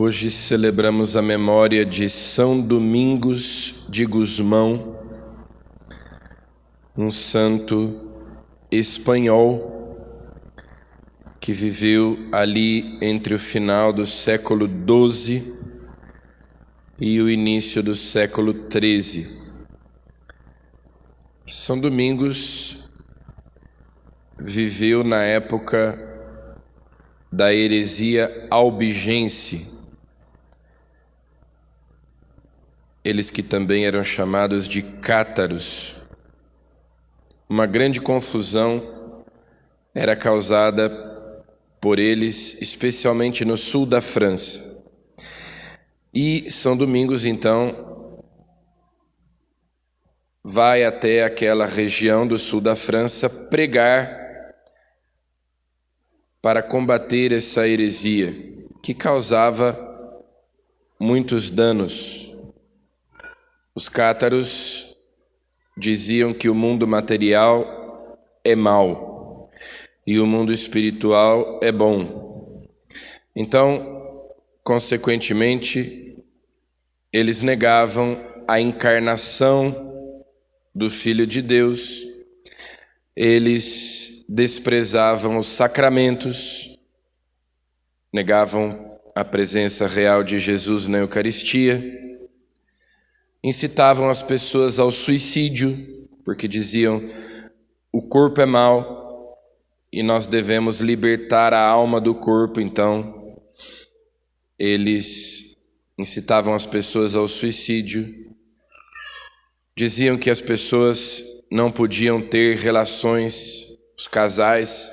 Hoje celebramos a memória de São Domingos de Gusmão, um santo espanhol que viveu ali entre o final do século XII e o início do século XIII. São Domingos viveu na época da heresia albigense, eles que também eram chamados de cátaros. Uma grande confusão era causada por eles, especialmente no sul da França. E São Domingos, então, vai até aquela região do sul da França pregar para combater essa heresia que causava muitos danos. Os cátaros diziam que o mundo material é mau e o mundo espiritual é bom. Então, consequentemente, eles negavam a encarnação do Filho de Deus, eles desprezavam os sacramentos, negavam a presença real de Jesus na Eucaristia, incitavam as pessoas ao suicídio, porque diziam: o corpo é mau e nós devemos libertar a alma do corpo. Então, eles incitavam as pessoas ao suicídio, diziam que as pessoas não podiam ter relações, os casais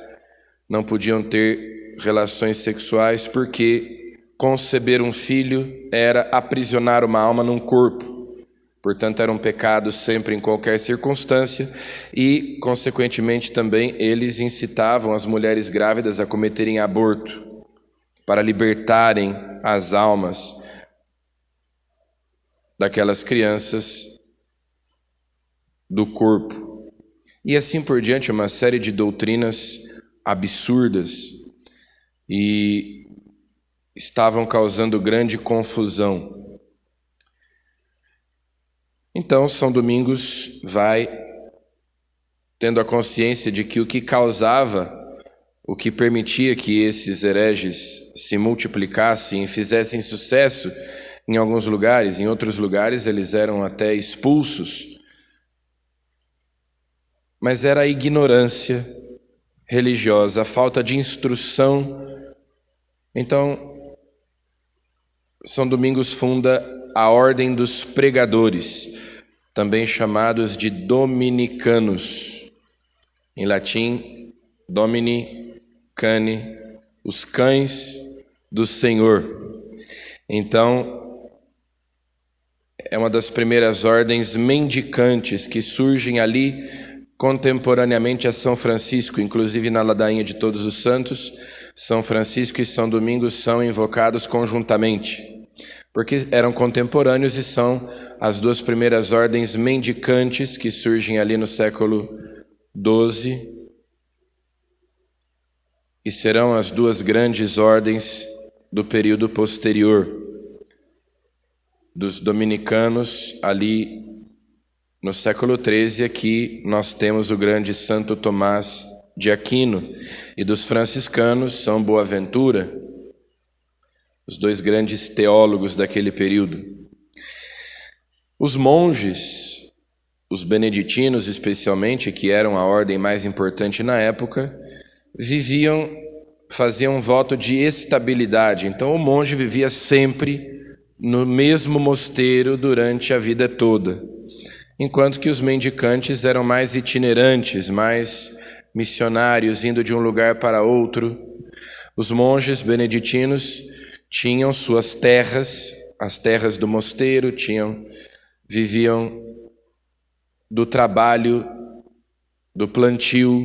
não podiam ter relações sexuais, porque conceber um filho era aprisionar uma alma num corpo. Portanto, era um pecado sempre, em qualquer circunstância, e, consequentemente, também eles incitavam as mulheres grávidas a cometerem aborto, para libertarem as almas daquelas crianças do corpo. E assim por diante, uma série de doutrinas absurdas, e estavam causando grande confusão. Então, São Domingos vai tendo a consciência de que o que causava, o que permitia que esses hereges se multiplicassem e fizessem sucesso em alguns lugares, em outros lugares eles eram até expulsos, mas era a ignorância religiosa, a falta de instrução. Então, São Domingos funda a Ordem dos Pregadores, também chamados de dominicanos, em latim, Domini Cani, os cães do Senhor. Então, é uma das primeiras ordens mendicantes que surgem ali contemporaneamente a São Francisco. Inclusive na ladainha de Todos os Santos, São Francisco e São Domingos são invocados conjuntamente, porque eram contemporâneos e são as duas primeiras ordens mendicantes que surgem ali no século XII, e serão as duas grandes ordens do período posterior, dos dominicanos ali no século XIII. Aqui nós temos o grande Santo Tomás de Aquino, e dos franciscanos, São Boaventura, os dois grandes teólogos daquele período. Os monges, os beneditinos especialmente, que eram a ordem mais importante na época, faziam um voto de estabilidade. Então o monge vivia sempre no mesmo mosteiro durante a vida toda, enquanto que os mendicantes eram mais itinerantes, mais missionários, indo de um lugar para outro. Os monges beneditinos tinham suas terras, as terras do mosteiro, viviam do trabalho, do plantio,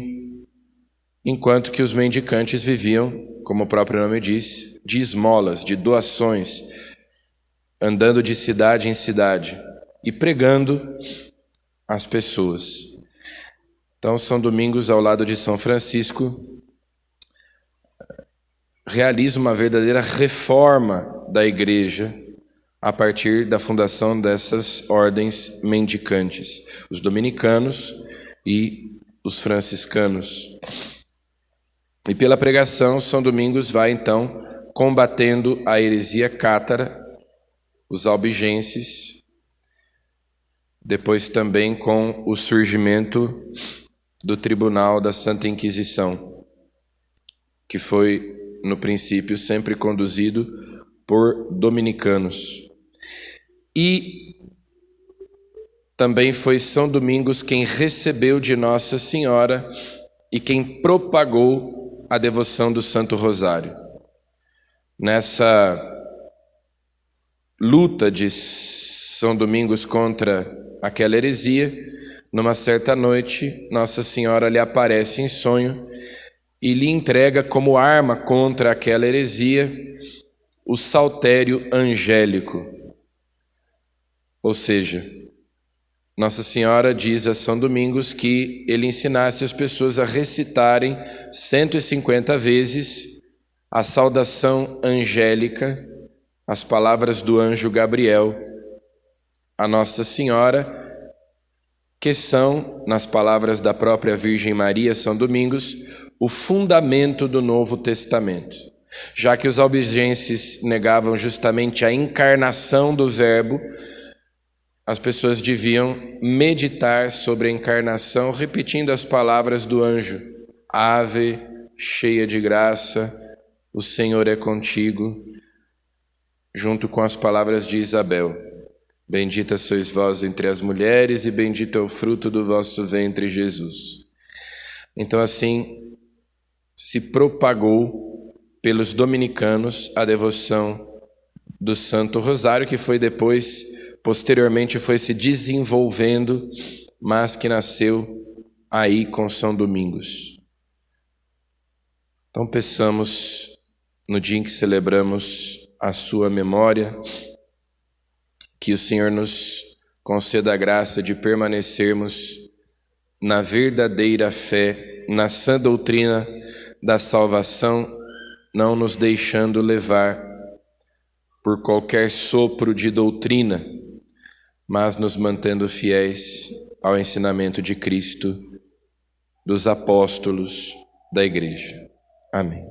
enquanto que os mendicantes viviam, como o próprio nome diz, de esmolas, de doações, andando de cidade em cidade e pregando às pessoas. Então, São Domingos, ao lado de São Francisco, realiza uma verdadeira reforma da igreja a partir da fundação dessas ordens mendicantes, os dominicanos e os franciscanos. E pela pregação, São Domingos vai então combatendo a heresia cátara, os albigenses, depois também com o surgimento do Tribunal da Santa Inquisição, que foi, no princípio, sempre conduzido por dominicanos. E também foi São Domingos quem recebeu de Nossa Senhora e quem propagou a devoção do Santo Rosário. Nessa luta de São Domingos contra aquela heresia, numa certa noite, Nossa Senhora lhe aparece em sonho e lhe entrega como arma contra aquela heresia o saltério angélico. Ou seja, Nossa Senhora diz a São Domingos que ele ensinasse as pessoas a recitarem 150 vezes a saudação angélica, as palavras do anjo Gabriel a Nossa Senhora, que são, nas palavras da própria Virgem Maria, São Domingos, o fundamento do Novo Testamento. Já que os albigenses negavam justamente a encarnação do Verbo, as pessoas deviam meditar sobre a encarnação, repetindo as palavras do anjo: Ave, cheia de graça, o Senhor é contigo, junto com as palavras de Isabel: bendita sois vós entre as mulheres e bendito é o fruto do vosso ventre, Jesus. Então, assim, se propagou pelos dominicanos a devoção do Santo Rosário, que foi depois, posteriormente, foi se desenvolvendo, mas que nasceu aí com São Domingos. Então, peçamos, no dia em que celebramos a sua memória, que o Senhor nos conceda a graça de permanecermos na verdadeira fé, na sã doutrina da salvação, não nos deixando levar por qualquer sopro de doutrina, mas nos mantendo fiéis ao ensinamento de Cristo, dos apóstolos, da Igreja. Amém.